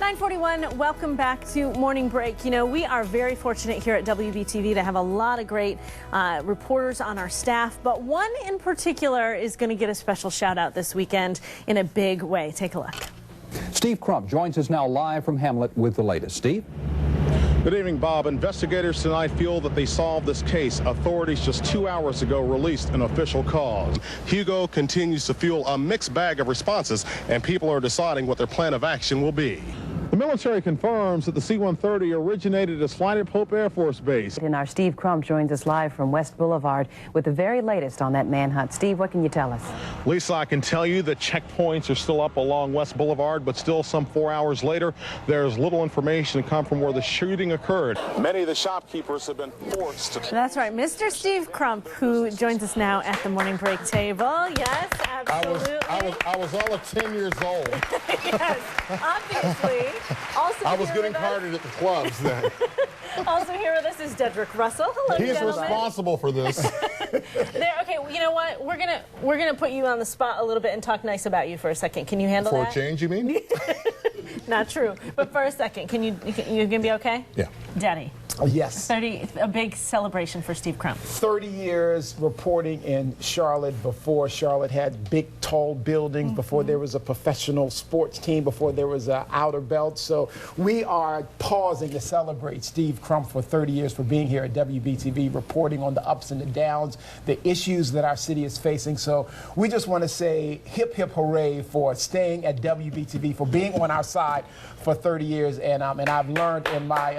9:41, welcome back to Morning Break. You know, we are very fortunate here at WBTV to have a lot of great reporters on our staff, but one in particular is going to get a special shout out this weekend in a big way. Take a look. Steve Crump joins us now live from Hamlet with the latest. Steve? Good evening, Bob. Investigators tonight feel that they solved this case. Authorities just 2 hours ago released an official cause. Hugo continues to fuel a mixed bag of responses, and people are deciding what their plan of action will be. The military confirms that the C-130 originated as flight at Pope Air Force Base. And our Steve Crump joins us live from West Boulevard with the very latest on that manhunt. Steve, what can you tell us? Lisa, I can tell you the checkpoints are still up along West Boulevard, but still some 4 hours later, there's little information to come from where the shooting occurred. Many of the shopkeepers have been forced to... That's right, Mr. Steve Crump, who joins us now at the Morning Break table. Yes, absolutely. I was all of 10 years old. Yes, obviously. Also I was getting carded at the clubs then. Also here with us is Dedrick Russell. Hello, He's gentlemen. responsible for this. Okay, you know what? We're gonna put you on the spot a little bit and talk nice about you for a second. Can you handle For that? a change, you mean? Not true. But for a second, you gonna be okay? Yeah. Daddy. Yes. A big celebration for Steve Crump. 30 years reporting in Charlotte before Charlotte had big, tall buildings, before there was a professional sports team, before there was an outer belt. So we are pausing to celebrate Steve Crump for 30 years for being here at WBTV, reporting on the ups and the downs, the issues that our city is facing. So we just want to say hip, hip, hooray for staying at WBTV, for being on our side for 30 years. And I've learned in my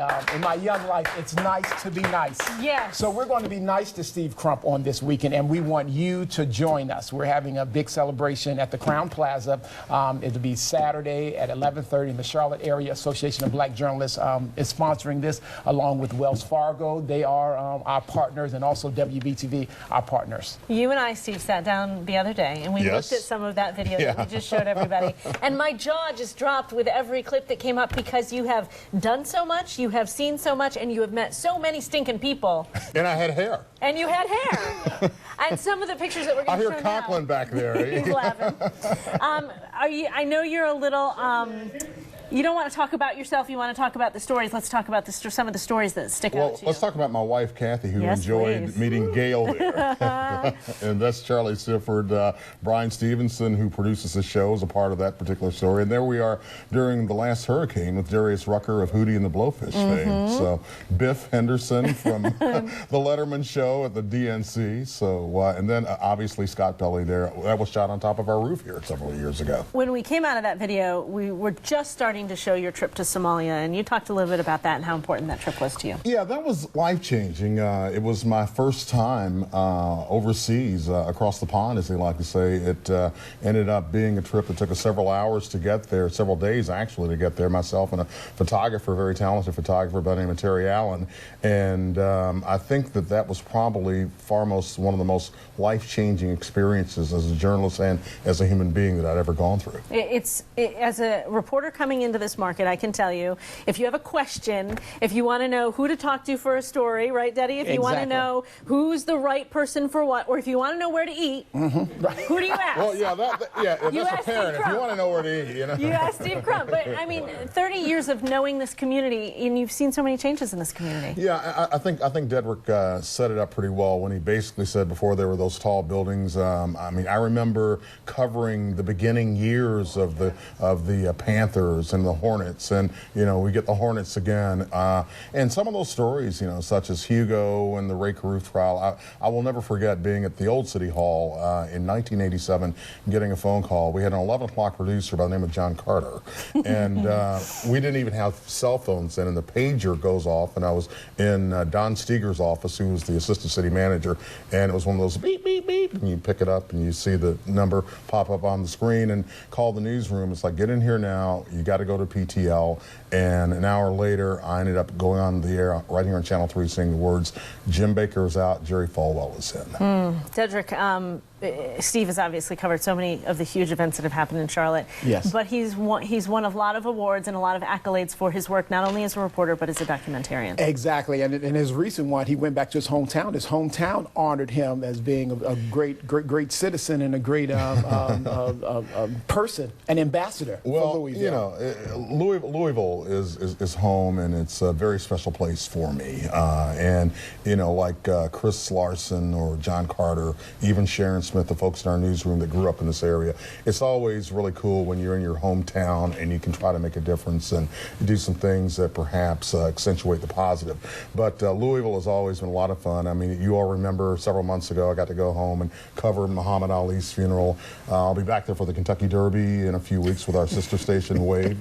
young life, it's nice to be nice. Yes. So we're going to be nice to Steve Crump on this weekend, and we want you to join us. We're having a big celebration at the Crown Plaza. It'll be Saturday at 11:30, and the Charlotte Area Association of Black Journalists is sponsoring this, along with Wells Fargo. They are our partners, and also WBTV, our partners. You and I, Steve, sat down the other day, and we looked at some of that video that we just showed everybody, and my jaw just dropped with every clip that came up, because you have done so much, you have seen so much, and you have met so many stinking people. And I had hair. And you had hair. And some of the pictures that we're going to show now. I hear Conklin back there. He's laughing. I know you're a little... you don't want to talk about yourself. You want to talk about the stories. Let's talk about some of the stories that stick out to you. Let's talk about my wife, Kathy, who enjoyed meeting Gail there. And that's Charlie Sifford. Brian Stevenson, who produces the show, is a part of that particular story. And there we are during the last hurricane with Darius Rucker of Hootie and the Blowfish fame. So Biff Henderson from the Letterman show at the DNC. So and then obviously Scott Pelley there. That was shot on top of our roof here several years ago. When we came out of that video, we were just starting to show your trip to Somalia, and you talked a little bit about that and how important that trip was to you. Yeah, that was life-changing. It was my first time overseas, across the pond, as they like to say. It ended up being a trip that took us several hours to get there, several days actually to get there, myself and a photographer, very talented photographer by the name of Terry Allen. And I think that was probably one of the most life-changing experiences as a journalist and as a human being that I'd ever gone through. As a reporter coming into this market, I can tell you, if you have a question, if you want to know who to talk to for a story, right, Daddy? If you want to know who's the right person for what, or if you want to know where to eat, who do you ask? Well, yeah, that's a parent. If you want to know where to eat, you know. You ask Steve Crump. But, I mean, 30 years of knowing this community, and you've seen so many changes in this community. Yeah, I think Dedrick set it up pretty well when he basically said before there were those tall buildings. I mean, I remember covering the beginning years of the Panthers and the Hornets, and we get the Hornets again, and some of those stories, such as Hugo and the Ray Caruth trial. I will never forget being at the old City Hall in 1987, getting a phone call. We had an 11 o'clock producer by the name of John Carter, and we didn't even have cell phones then, and the pager goes off, and I was in Don Steger's office, who was the assistant city manager, and it was one of those beep, beep, beep, and you pick it up and you see the number pop up on the screen and call the newsroom. It's like, get in here now, you got to go to PTL. And an hour later, I ended up going on the air right here on Channel 3 saying the words, Jim Baker is out, Jerry Falwell is in. Dedrick, Steve has obviously covered so many of the huge events that have happened in Charlotte. Yes. But he's won a lot of awards and a lot of accolades for his work, not only as a reporter, but as a documentarian. Exactly. And in his recent one, he went back to his hometown. His hometown honored him as being a great citizen and a great person, an ambassador for Louisville. You know, Louisville is home, and it's a very special place for me. And, you know, like Chris Larson or John Carter, even Sharon Smith, the folks in our newsroom that grew up in this area, it's always really cool when you're in your hometown and you can try to make a difference and do some things that perhaps accentuate the positive. But Louisville has always been a lot of fun. I mean, you all remember several months ago I got to go home and cover Muhammad Ali's funeral. I'll be back there for the Kentucky Derby in a few weeks with our sister station Wave.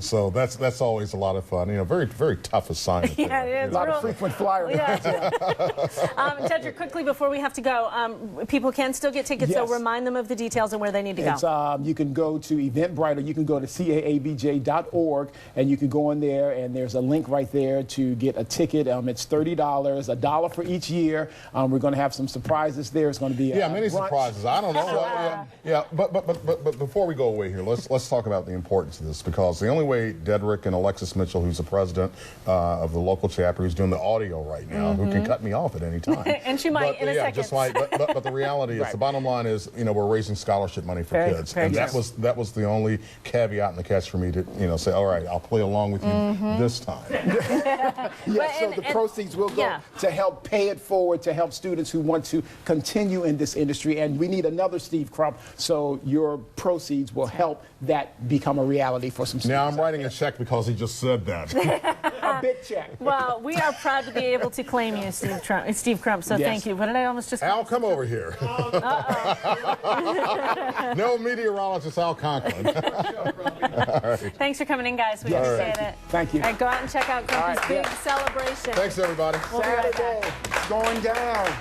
So that's always a lot of fun. You know, very tough assignment. Yeah, it is. A lot of frequent flyer. Yeah. Tedrick, quickly before we have to go, people can still get tickets, so Yes. remind them of the details and where they need to go. You can go to Eventbrite, or you can go to caabj.org, and you can go in there, and there's a link right there to get a ticket. It's $30, $1 for each year. We're going to have some surprises there. It's going to be many brunch. surprises. I don't know. But before we go away here, let's talk about the importance of this, because the only way Dedrick and Alexis Mitchell, who's the president of the local chapter, who's doing the audio right now, who can cut me off at any time. And she might in a second. Just might. But the reality is, Right. the bottom line is, you know, we're raising scholarship money for Very- kids, very and true. that was the only caveat in the catch for me to, you know, say, all right, I'll play along with you this time. So the proceeds will go to help pay it forward, to help students who want to continue in this industry. And we need another Steve Crump, so your proceeds will help that become a reality for some students. Now I'm writing a check because he just said that. A big check. Well, we are proud to be able to claim you, Steve Crump, so Yes. thank you. What did I almost just Al, come over here. No meteorologist Al Conklin. Thanks for coming in, guys. We appreciate it. Thank you. All right, go out and check out Crumpy's big celebration. Thanks, everybody. We'll be right back. Saturday, it's going down.